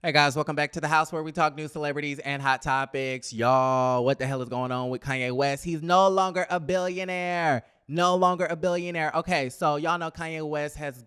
Hey guys, welcome back to the house where we talk news, celebrities, and hot topics. Y'all, what the hell is going on with Kanye West? He's no longer a billionaire. No longer a billionaire. Okay, so y'all know Kanye West has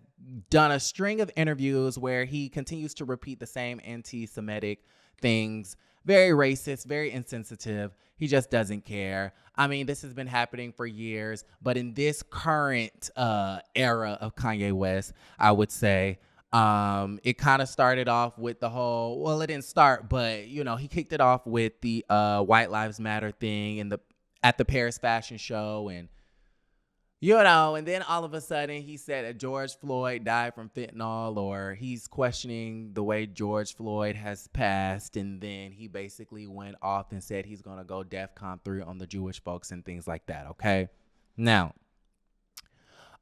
done a string of interviews where he continues to repeat the same anti-Semitic things. Very racist, very insensitive. He just doesn't care. I mean, this has been happening for years, but in this current era of Kanye West, I would say it kind of started off with the whole, well, it didn't start, but he kicked it off with the White Lives Matter thing and the at the Paris fashion show, and and then all of a sudden he said that George Floyd died from fentanyl, or he's questioning the way George Floyd has passed, and then he basically went off and said he's gonna go DEFCON 3 on the Jewish folks and things like that. Okay, now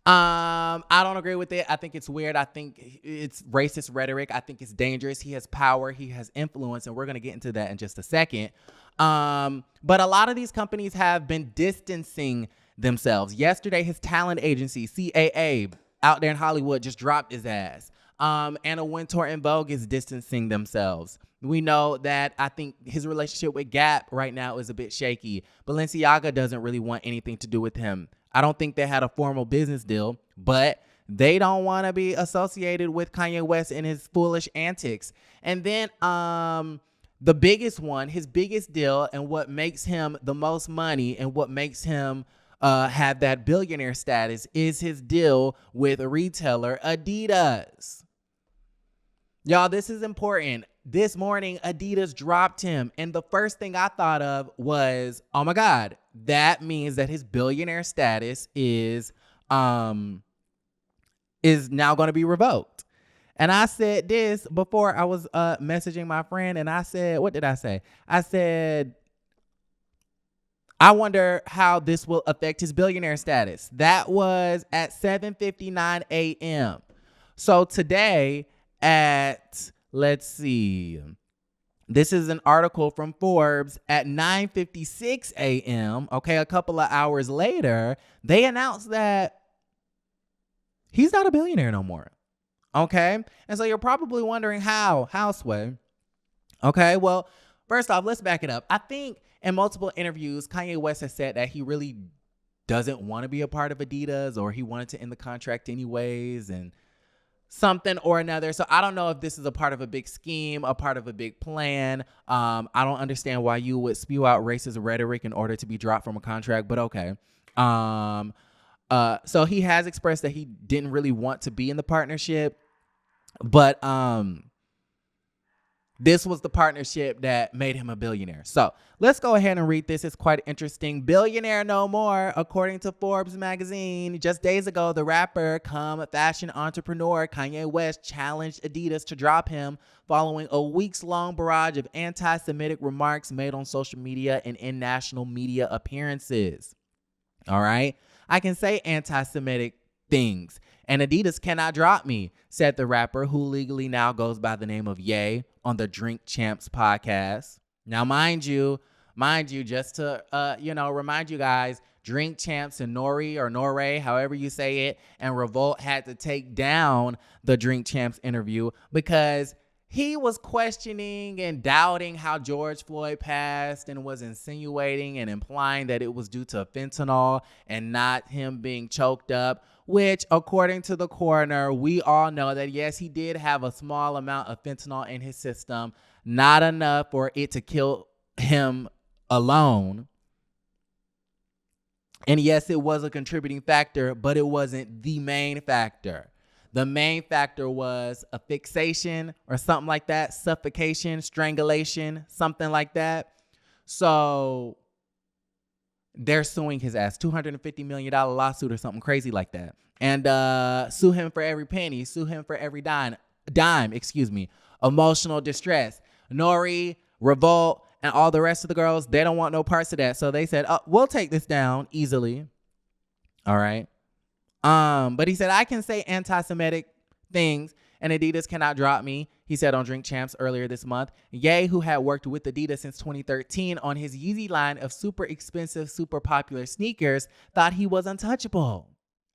I don't agree with it. I think it's weird. I think it's racist rhetoric. I think it's dangerous. He has power. He has influence, and we're gonna get into that in just a second. But a lot of these companies have been distancing themselves. Yesterday, his talent agency, CAA, out there in Hollywood, just dropped his ass. Anna Wintour and Vogue is distancing themselves. We know that I think his relationship with Gap right now is a bit shaky. Balenciaga doesn't really want anything to do with him. I don't think they had a formal business deal, but they don't want to be associated with Kanye West and his foolish antics. And then the biggest one, his biggest deal, and what makes him the most money and what makes him have that billionaire status is his deal with a retailer, Adidas. Y'all, this is important. This morning, Adidas dropped him. And the first thing I thought of was, oh my God, that means that his billionaire status is now going to be revoked. And I said this before I was messaging my friend, and I said, what did I say? I said, I wonder how this will affect his billionaire status. That was at 7:59 a.m. So today at, let's see, this is an article from Forbes at 9:56 a.m. Okay, a couple of hours later, they announced that he's not a billionaire no more. Okay, and so you're probably wondering how Sway. Okay, well, first off, let's back it up. I think in multiple interviews, Kanye West has said that he really doesn't want to be a part of Adidas, or he wanted to end the contract anyways, and something or another. So I don't know if this is a part of a big scheme, a part of a big plan. I don't understand why you would spew out racist rhetoric in order to be dropped from a contract, but okay. So he has expressed that he didn't really want to be in the partnership, but this was the partnership that made him a billionaire. So let's go ahead and read this. It's quite interesting. Billionaire no more, according to Forbes magazine. Just days ago, the rapper come fashion entrepreneur Kanye West challenged Adidas to drop him following a weeks-long barrage of anti-Semitic remarks made on social media and in national media appearances. All right? I can say anti-Semitic things, and Adidas cannot drop me, said the rapper, who legally now goes by the name of Ye, on the Drink Champs podcast. Now, mind you, just to remind you guys, Drink Champs and Nore, however you say it, and Revolt had to take down the Drink Champs interview because he was questioning and doubting how George Floyd passed and was insinuating and implying that it was due to fentanyl and not him being choked up, which, according to the coroner, we all know that, yes, he did have a small amount of fentanyl in his system, not enough for it to kill him alone. And yes, it was a contributing factor, but it wasn't the main factor. The main factor was a fixation or something like that, suffocation, strangulation, something like that. So they're suing his ass, $250 million lawsuit or something crazy like that. And sue him for every penny, sue him for every dime, emotional distress. Nori, Revolt, and all the rest of the girls, they don't want no parts of that. So they said, oh, we'll take this down easily. All right. But he said, I can say anti-Semitic things and Adidas cannot drop me, he said on Drink Champs earlier this month. Ye, who had worked with Adidas since 2013 on his Yeezy line of super expensive, super popular sneakers, thought he was untouchable.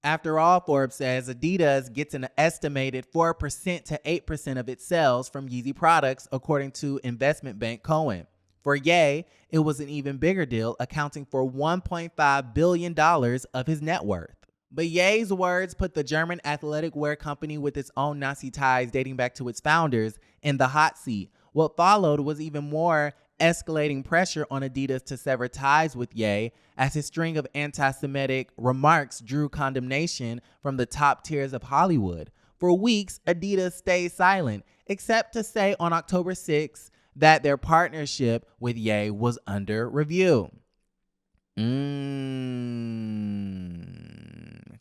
After all, Forbes says Adidas gets an estimated 4% to 8% of its sales from Yeezy products, according to investment bank Cohen. For Ye, it was an even bigger deal, accounting for $1.5 billion of his net worth. But Ye's words put the German athletic wear company, with its own Nazi ties dating back to its founders, in the hot seat. What followed was even more escalating pressure on Adidas to sever ties with Ye, as his string of anti-Semitic remarks drew condemnation from the top tiers of Hollywood. For weeks, Adidas stayed silent, except to say on October 6th that their partnership with Ye was under review.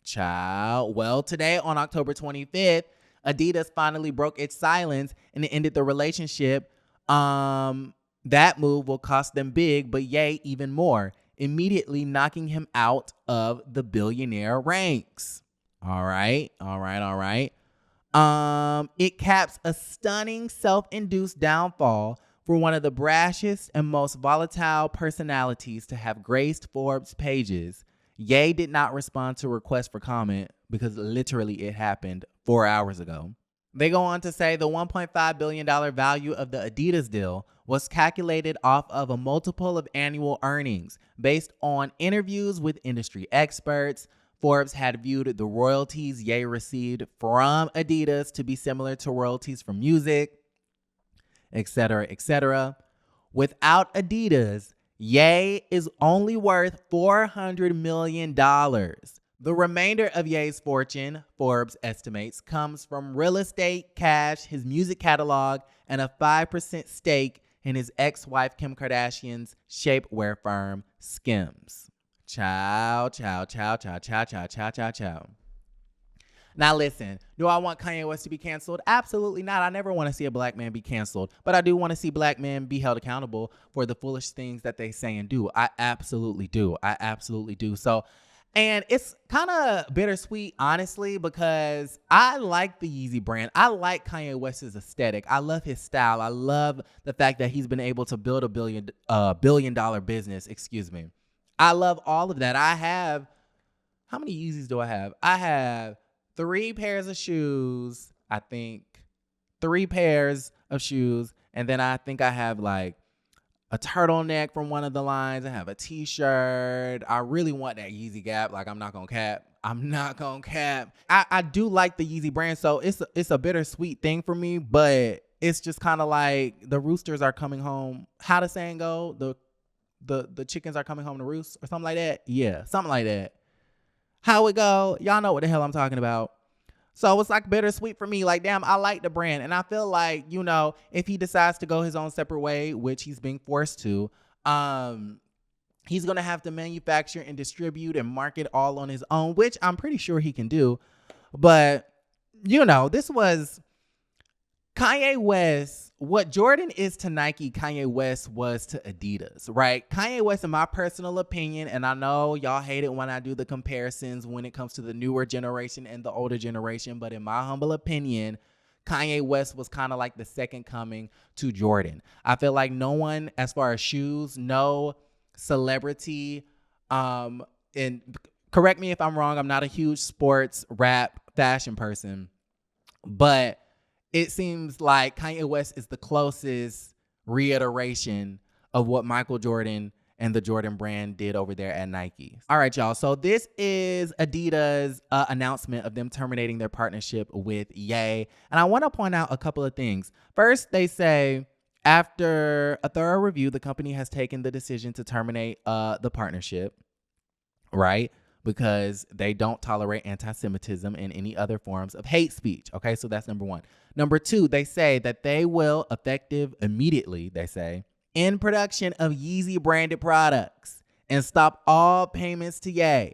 Child. Well, today on October 25th, Adidas finally broke its silence and it ended the relationship. That move will cost them big, but Ye even more, immediately knocking him out of the billionaire ranks. All right. It caps a stunning self-induced downfall for one of the brashest and most volatile personalities to have graced Forbes pages. Ye did not respond to requests for comment because literally it happened 4 hours ago. They go on to say the $1.5 billion value of the Adidas deal was calculated off of a multiple of annual earnings based on interviews with industry experts. Forbes had viewed the royalties Ye received from Adidas to be similar to royalties from music, etc., etc. Without Adidas, Ye is only worth $400 million. The remainder of Ye's fortune, Forbes estimates, comes from real estate, cash, his music catalog, and a 5% stake in his ex-wife Kim Kardashian's shapewear firm, Skims. Ciao. Now listen, do I want Kanye West to be canceled? Absolutely not. I never want to see a black man be canceled, but I do want to see black men be held accountable for the foolish things that they say and do. I absolutely do. So, and it's kind of bittersweet, honestly, because I like the Yeezy brand. I like Kanye West's aesthetic. I love his style. I love the fact that he's been able to build a billion dollar business. I love all of that. How many Yeezys do I have? I have 3 pairs of shoes, I think. 3 pairs of shoes. And then I think I have like a turtleneck from one of the lines. I have a t-shirt. I really want that Yeezy Gap. Like, I'm not gonna cap. I do like the Yeezy brand, so it's a bittersweet thing for me, but it's just kind of like the roosters are coming home. How the saying go? The chickens are coming home to roost or something like that? Yeah, something like that. How it go? Y'all know what the hell I'm talking about. So it's like bittersweet for me. Like, damn, I like the brand. And I feel like, if he decides to go his own separate way, which he's being forced to, he's going to have to manufacture and distribute and market all on his own, which I'm pretty sure he can do. But, this was Kanye West. What Jordan is to Nike, Kanye West was to Adidas, right? Kanye West, in my personal opinion, and I know y'all hate it when I do the comparisons when it comes to the newer generation and the older generation, but in my humble opinion, Kanye West was kind of like the second coming to Jordan. I feel like no one, as far as shoes, no celebrity, and correct me if I'm wrong, I'm not a huge sports, rap, fashion person, but it seems like Kanye West is the closest reiteration of what Michael Jordan and the Jordan brand did over there at Nike. All right, y'all. So this is Adidas' announcement of them terminating their partnership with Ye. And I want to point out a couple of things. First, they say, after a thorough review, the company has taken the decision to terminate the partnership, right? Because they don't tolerate anti-Semitism and any other forms of hate speech. Okay, so that's number one. Number two, they say that they will, effective immediately, they say, end production of Yeezy branded products and stop all payments to Ye.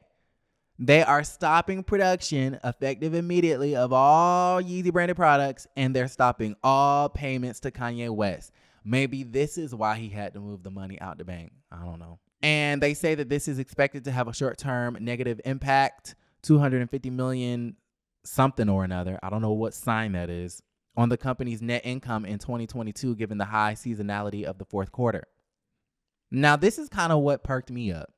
They are stopping production, effective immediately, of all Yeezy branded products, and they're stopping all payments to Kanye West. Maybe this is why he had to move the money out the bank. I don't know. And they say that this is expected to have a short-term negative impact, $250 million something or another, I don't know what sign that is, on the company's net income in 2022, given the high seasonality of the fourth quarter. Now, this is kind of what perked me up,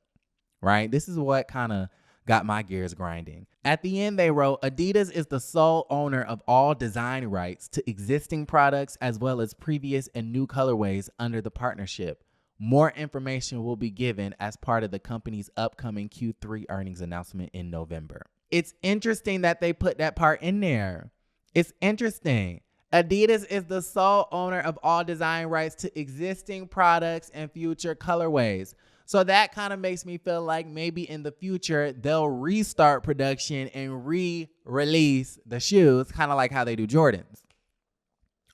right? This is what kind of got my gears grinding. At the end, they wrote, Adidas is the sole owner of all design rights to existing products as well as previous and new colorways under the partnership. More information will be given as part of the company's upcoming Q3 earnings announcement in November. It's interesting that they put that part in there. It's interesting. Adidas is the sole owner of all design rights to existing products and future colorways. So that kind of makes me feel like maybe in the future, they'll restart production and re-release the shoes, kind of like how they do Jordans.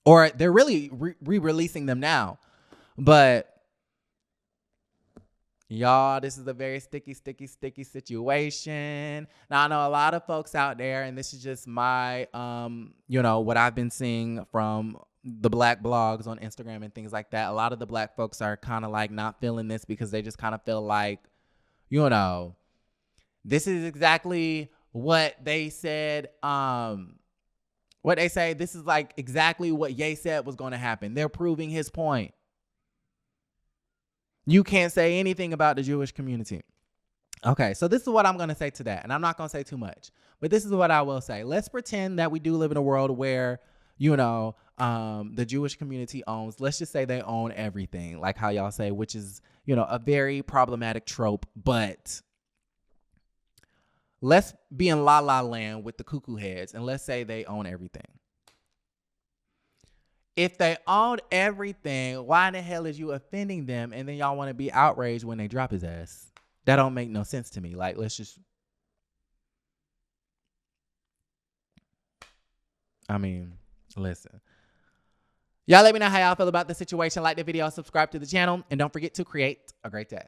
Or they're really re-releasing them now. But y'all, this is a very sticky situation. Now, I know a lot of folks out there, and this is just my, what I've been seeing from the black blogs on Instagram and things like that. A lot of the black folks are kind of like not feeling this because they just kind of feel like, this is exactly what they said. What they say, this is like exactly what Ye said was going to happen. They're proving his point. You can't say anything about the Jewish community. Okay, so this is what I'm going to say to that. And I'm not going to say too much. But this is what I will say. Let's pretend that we do live in a world where, the Jewish community owns, let's just say they own everything, like how y'all say, which is, a very problematic trope. But let's be in La La Land with the cuckoo heads, and let's say they own everything. If they own everything, why in the hell is you offending them? And then y'all want to be outraged when they drop his ass? That don't make no sense to me. Like, listen. Y'all let me know how y'all feel about the situation. Like the video, subscribe to the channel, and don't forget to create a great day.